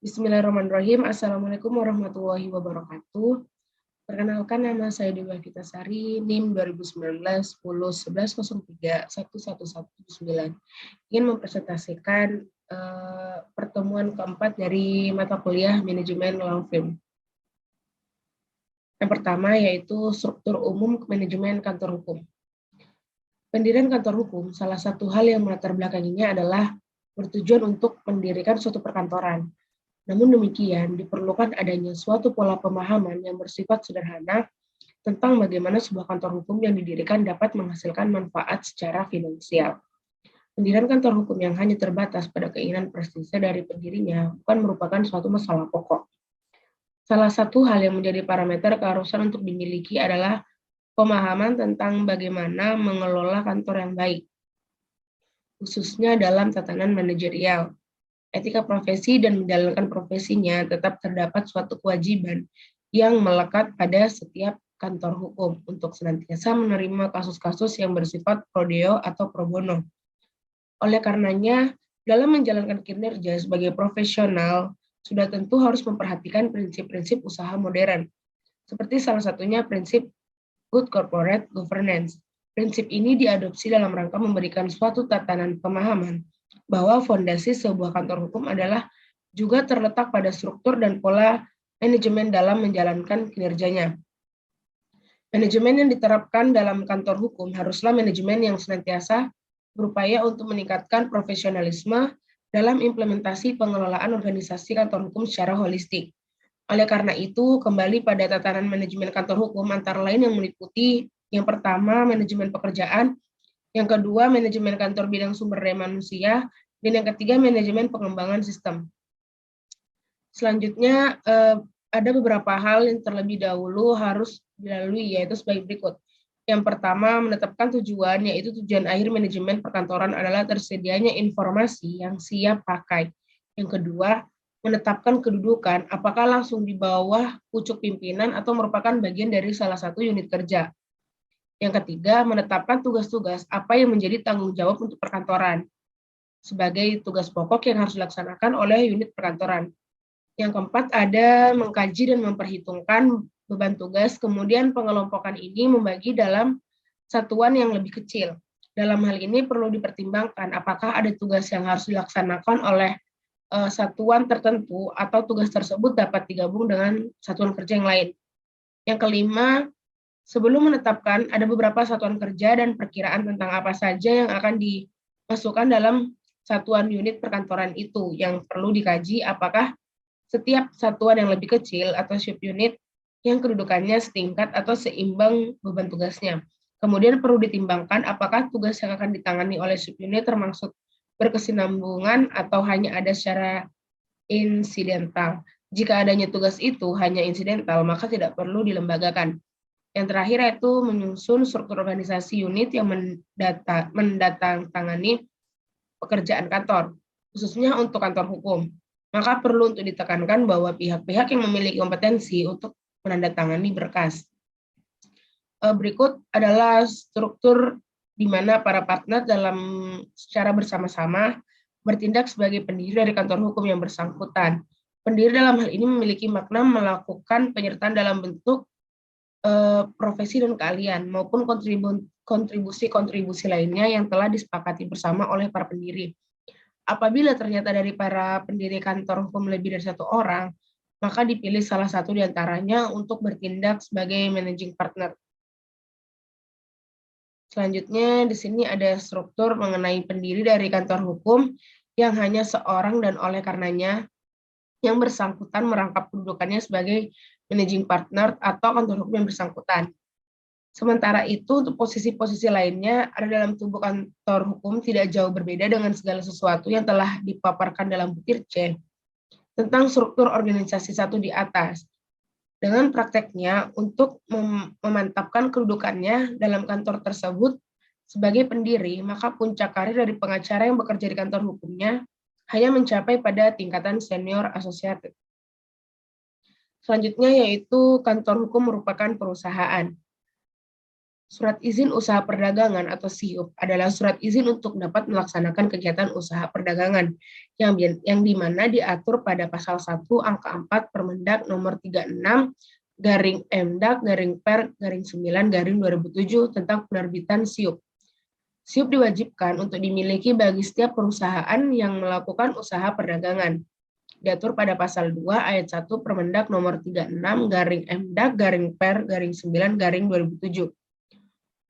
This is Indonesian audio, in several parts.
Bismillahirrahmanirrahim. Assalamualaikum warahmatullahi wabarakatuh. Perkenalkan, nama saya Dewa Vitasari, NIM 2019 10 11 03 1119. Ingin mempresentasikan pertemuan keempat dari mata kuliah manajemen long film. Yang pertama yaitu struktur umum manajemen kantor hukum. Pendirian kantor hukum, salah satu hal yang melatar belakanginya adalah bertujuan untuk mendirikan suatu perkantoran. Namun demikian, diperlukan adanya suatu pola pemahaman yang bersifat sederhana tentang bagaimana sebuah kantor hukum yang didirikan dapat menghasilkan manfaat secara finansial. Pendirian kantor hukum yang hanya terbatas pada keinginan prestise dari pendirinya bukan merupakan suatu masalah pokok. Salah satu hal yang menjadi parameter keharusan untuk dimiliki adalah pemahaman tentang bagaimana mengelola kantor yang baik, khususnya dalam tatanan manajerial. Etika profesi dan menjalankan profesinya tetap terdapat suatu kewajiban yang melekat pada setiap kantor hukum untuk senantiasa menerima kasus-kasus yang bersifat pro deo atau pro bono. Oleh karenanya, dalam menjalankan kinerja sebagai profesional, sudah tentu harus memperhatikan prinsip-prinsip usaha modern, seperti salah satunya prinsip good corporate governance. Prinsip ini diadopsi dalam rangka memberikan suatu tatanan pemahaman bahwa fondasi sebuah kantor hukum adalah juga terletak pada struktur dan pola manajemen dalam menjalankan kinerjanya. Manajemen yang diterapkan dalam kantor hukum haruslah manajemen yang senantiasa berupaya untuk meningkatkan profesionalisme dalam implementasi pengelolaan organisasi kantor hukum secara holistik. Oleh karena itu, kembali pada tatanan manajemen kantor hukum antara lain yang meliputi yang pertama, manajemen pekerjaan, yang kedua, manajemen kantor bidang sumber daya manusia, dan yang ketiga, manajemen pengembangan sistem. Selanjutnya, ada beberapa hal yang terlebih dahulu harus dilalui, yaitu sebagai berikut. Yang pertama, menetapkan tujuan, yaitu tujuan akhir manajemen perkantoran adalah tersedianya informasi yang siap pakai. Yang kedua, menetapkan kedudukan, apakah langsung di bawah pucuk pimpinan atau merupakan bagian dari salah satu unit kerja. Yang ketiga, menetapkan tugas-tugas apa yang menjadi tanggung jawab untuk perkantoran sebagai tugas pokok yang harus dilaksanakan oleh unit perkantoran. Yang keempat, ada mengkaji dan memperhitungkan beban tugas, kemudian pengelompokan ini membagi dalam satuan yang lebih kecil. Dalam hal ini perlu dipertimbangkan apakah ada tugas yang harus dilaksanakan oleh satuan tertentu atau tugas tersebut dapat digabung dengan satuan kerja yang lain. Yang kelima, sebelum menetapkan ada beberapa satuan kerja dan perkiraan tentang apa saja yang akan dimasukkan dalam satuan unit perkantoran itu yang perlu dikaji apakah setiap satuan yang lebih kecil atau subunit yang kedudukannya setingkat atau seimbang beban tugasnya. Kemudian perlu ditimbangkan apakah tugas yang akan ditangani oleh subunit termasuk berkesinambungan atau hanya ada secara insidental. Jika adanya tugas itu hanya insidental, maka tidak perlu dilembagakan. Yang terakhir yaitu menyusun struktur organisasi unit yang mendatangani pekerjaan kantor, khususnya untuk kantor hukum. Maka perlu untuk ditekankan bahwa pihak-pihak yang memiliki kompetensi untuk menandatangani berkas. Berikut adalah struktur di mana para partner dalam secara bersama-sama bertindak sebagai pendiri dari kantor hukum yang bersangkutan. Pendiri dalam hal ini memiliki makna melakukan penyertaan dalam bentuk profesi dan keahlian maupun kontribusi-kontribusi lainnya yang telah disepakati bersama oleh para pendiri. Apabila ternyata dari para pendiri kantor hukum lebih dari satu orang, maka dipilih salah satu di antaranya untuk bertindak sebagai managing partner. Selanjutnya, di sini ada struktur mengenai pendiri dari kantor hukum yang hanya seorang dan oleh karenanya yang bersangkutan merangkap kedudukannya sebagai managing partner atau kantor hukum yang bersangkutan. Sementara itu, untuk posisi-posisi lainnya ada dalam tubuh kantor hukum tidak jauh berbeda dengan segala sesuatu yang telah dipaparkan dalam butir C tentang struktur organisasi satu di atas. Dengan prakteknya untuk memantapkan kedudukannya dalam kantor tersebut sebagai pendiri, maka puncak karir dari pengacara yang bekerja di kantor hukumnya hanya mencapai pada tingkatan senior associate. Selanjutnya yaitu kantor hukum merupakan perusahaan. Surat izin usaha perdagangan atau SIUP adalah surat izin untuk dapat melaksanakan kegiatan usaha perdagangan yang di mana diatur pada pasal 1 angka 4 Permendak nomor 36 garing Mdak garing Per garing 9 garing 2007 tentang penerbitan SIUP. SIUP diwajibkan untuk dimiliki bagi setiap perusahaan yang melakukan usaha perdagangan. Diatur pada pasal 2 ayat 1 Permendak nomor 36 garing Mdak garing Per garing 9 garing 2007.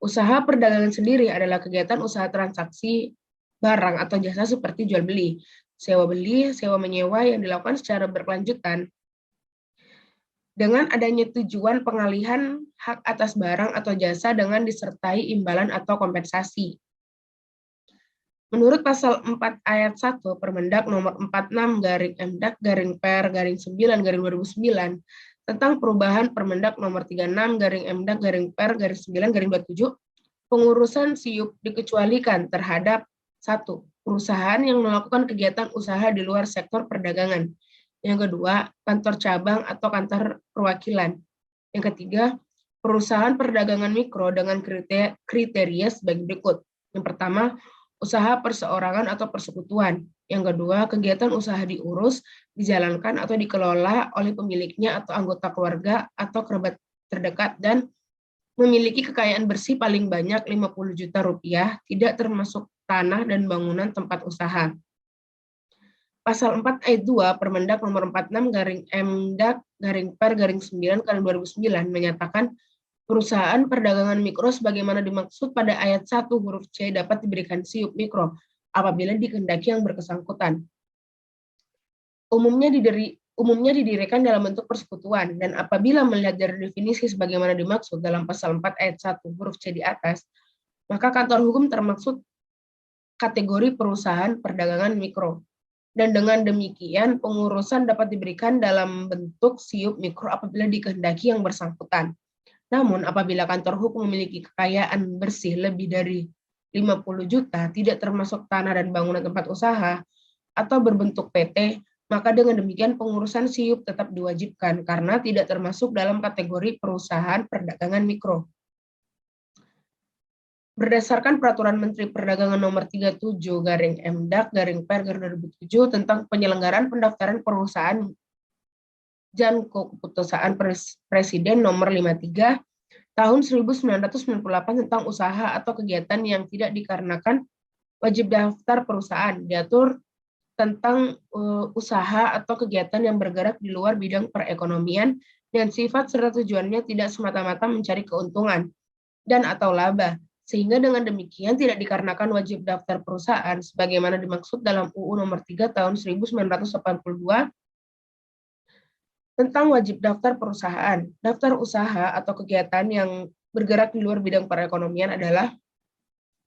Usaha perdagangan sendiri adalah kegiatan usaha transaksi barang atau jasa seperti jual beli, sewa beli, sewa menyewa yang dilakukan secara berkelanjutan dengan adanya tujuan pengalihan hak atas barang atau jasa dengan disertai imbalan atau kompensasi. Menurut pasal 4 ayat 1 Permendak nomor 46 garing Mdak garing Per garing 9 garing 2009 tentang perubahan Permendak nomor 36 garing Mdak garing Per garing 9 garing 27, pengurusan SIUP dikecualikan terhadap 1. Perusahaan yang melakukan kegiatan usaha di luar sektor perdagangan. Yang kedua, kantor cabang atau kantor perwakilan. Yang ketiga, perusahaan perdagangan mikro dengan kriteria sebagai berikut. Yang pertama, usaha perseorangan atau persekutuan. Yang kedua, kegiatan usaha diurus, dijalankan atau dikelola oleh pemiliknya atau anggota keluarga atau kerabat terdekat dan memiliki kekayaan bersih paling banyak 50 juta rupiah, tidak termasuk tanah dan bangunan tempat usaha. Pasal 4 ayat 2 Permendak nomor 46 garing Mdak garing Per garing 9 garing 2009 menyatakan perusahaan perdagangan mikro sebagaimana dimaksud pada ayat 1 huruf C dapat diberikan SIUP mikro apabila dikehendaki yang bersangkutan. Umumnya didirikan dalam bentuk persekutuan, dan apabila melihat dari definisi sebagaimana dimaksud dalam pasal 4 ayat 1 huruf C di atas, maka kantor hukum termaksud kategori perusahaan perdagangan mikro. Dan dengan demikian, pengurusan dapat diberikan dalam bentuk SIUP mikro apabila dikehendaki yang bersangkutan. Namun, apabila kantor hukum memiliki kekayaan bersih lebih dari 50 juta, tidak termasuk tanah dan bangunan tempat usaha, atau berbentuk PT, maka dengan demikian pengurusan SIUP tetap diwajibkan karena tidak termasuk dalam kategori perusahaan perdagangan mikro. Berdasarkan Peraturan Menteri Perdagangan Nomor 37 garing Mdak garing Per garing 2007 tentang penyelenggaraan pendaftaran perusahaan dan keputusan Presiden Nomor 53 Tahun 1998 tentang usaha atau kegiatan yang tidak dikarenakan wajib daftar perusahaan, diatur tentang usaha atau kegiatan yang bergerak di luar bidang perekonomian dan sifat serta tujuannya tidak semata-mata mencari keuntungan dan atau laba, sehingga dengan demikian tidak dikarenakan wajib daftar perusahaan sebagaimana dimaksud dalam UU Nomor 3 Tahun 1982 tentang wajib daftar perusahaan. Daftar usaha atau kegiatan yang bergerak di luar bidang perekonomian adalah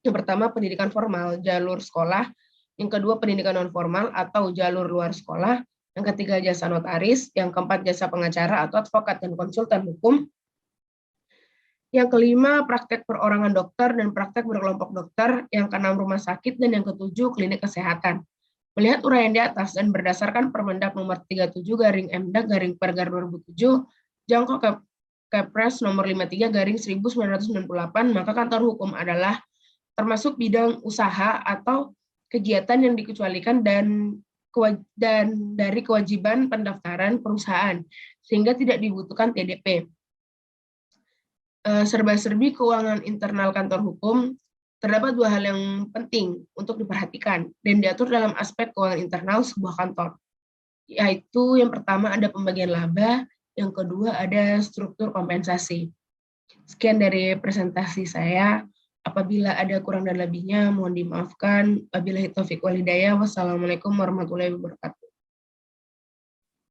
yang pertama pendidikan formal, jalur sekolah, yang kedua pendidikan non formal atau jalur luar sekolah, yang ketiga jasa notaris, yang keempat jasa pengacara atau advokat dan konsultan hukum, yang kelima praktek perorangan dokter dan praktek berkelompok dokter, yang keenam rumah sakit, dan yang ketujuh klinik kesehatan. Melihat uraian di atas dan berdasarkan Permendak nomor 37 garing Mdak garing Per garing 2007, jangkau Kepres nomor 53 garing 1998, maka kantor hukum adalah termasuk bidang usaha atau kegiatan yang dikecualikan dan dari kewajiban pendaftaran perusahaan, sehingga tidak dibutuhkan TDP. Serba-serbi keuangan internal kantor hukum, terdapat dua hal yang penting untuk diperhatikan dan diatur dalam aspek keuangan internal sebuah kantor, yaitu yang pertama ada pembagian laba, yang kedua ada struktur kompensasi. Sekian dari presentasi saya. Apabila ada kurang dan lebihnya, mohon dimaafkan. Wabillahi taufiq wal hidayah. Wassalamualaikum warahmatullahi wabarakatuh.